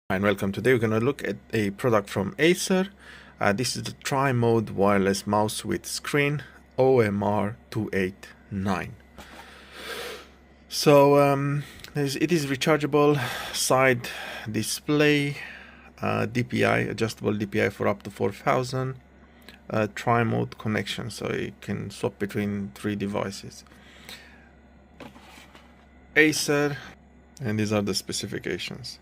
And welcome. Today we're going to look at a product from Acer. This is the tri-mode wireless mouse with screen OMR289. So it is rechargeable side display, DPI, adjustable DPI for up to 4000, tri-mode connection, so you can swap between 3 devices. Acer, and these are the specifications.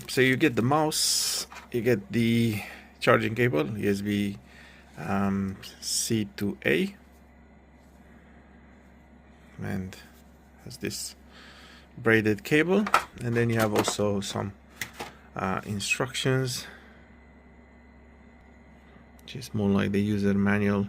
So you get the mouse, you get the charging cable, USB C to A, and has this braided cable, and then you have also some instructions, which is more like the user manual.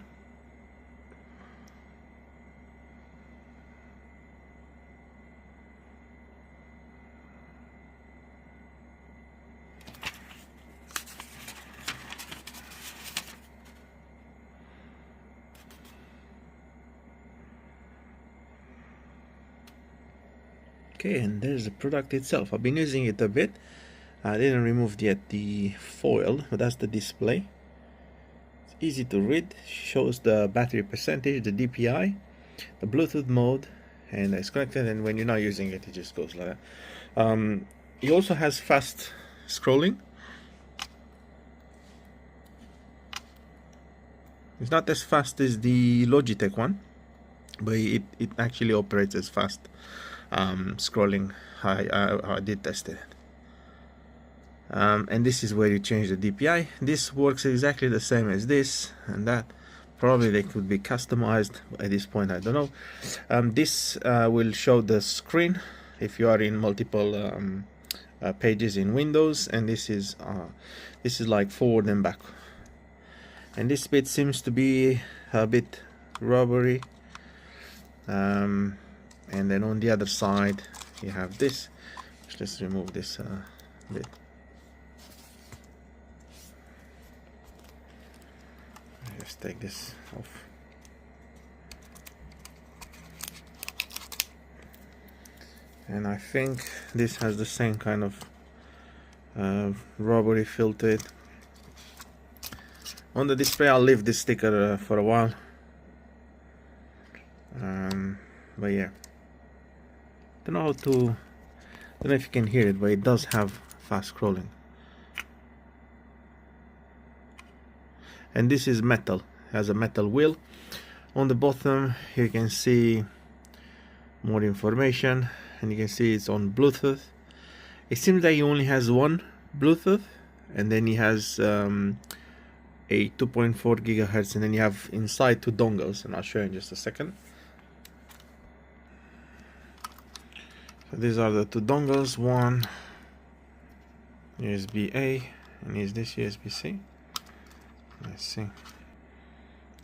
Okay, and there's the product itself. I've been using it a bit. I didn't remove yet the foil, but that's the display. It's easy to read. Shows the battery percentage, the DPI, the Bluetooth mode, and it's connected. And when you're not using it, it just goes like that. It also has fast scrolling. It's not as fast as the Logitech one, but it actually operates as fast. Scrolling, I did test it, and this is where you change the DPI. This works exactly the same as this and that. Probably they could be customized at this point, I don't know. This will show the screen if you are in multiple pages in Windows, and this is like forward and back, and this bit seems to be a bit rubbery. And then on the other side you have this. Let's remove this bit. Just take this off. And I think this has the same kind of rubbery feel to it. On the display I'll leave this sticker for a while. But yeah, don't know if you can hear it, but it does have fast scrolling. And this is metal, has a metal wheel. On the bottom you can see more information, and you can see it's on Bluetooth. It seems that he only has one Bluetooth, and then he has a 2.4 gigahertz, and then you have inside 2 dongles, and I'll show you in just a second. So these are the 2 dongles, one USB A, and is this USB C? Let's see.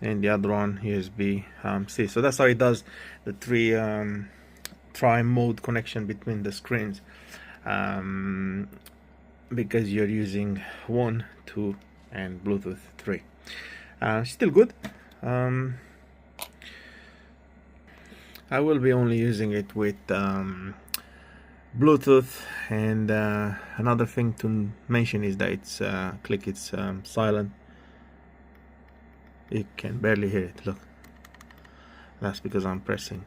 And the other one USB C. So that's how it does the 3 tri-mode connection between the screens, because you're using 1, 2, and Bluetooth 3. Still good. I will be only using it with Bluetooth, and another thing to mention is that it's silent. You can barely hear it. Look, that's because I'm pressing.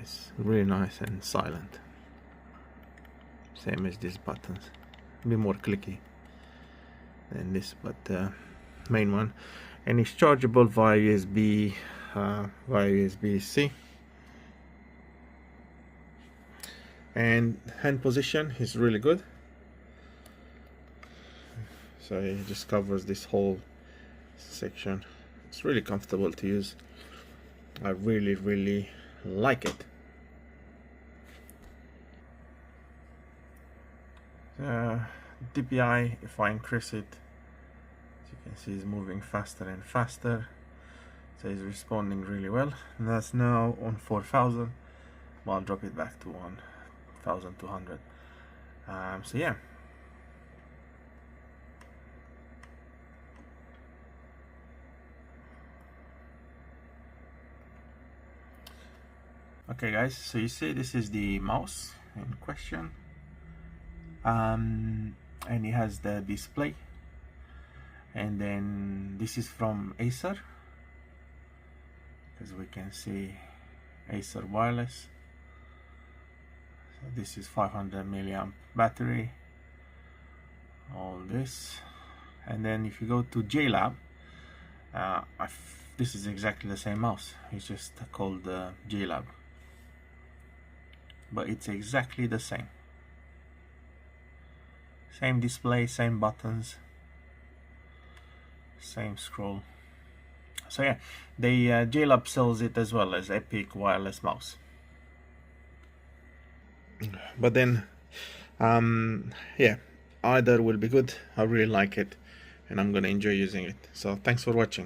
It's really nice and silent, same as these buttons. A bit more clicky than this, but main one. And it's chargeable via USB-C. And hand position is really good, so it just covers this whole section. It's really comfortable to use. I really like it. DPI, if I increase it, as you can see, is moving faster and faster, so it's responding really well. And that's now on 4000. Well, I'll drop it back to 1200. So yeah, Okay guys, so you see this is the mouse in question, and it has the display, and then this is from Acer, as we can see, Acer wireless. So this is 500 milliamp battery, all this. And then if you go to JLab, this is exactly the same mouse, it's just called JLab, but it's exactly the same display, same buttons, same scroll. So yeah, the JLab sells it as well as Epic wireless mouse. But then yeah, either will be good. I really like it and I'm gonna enjoy using it. So thanks for watching.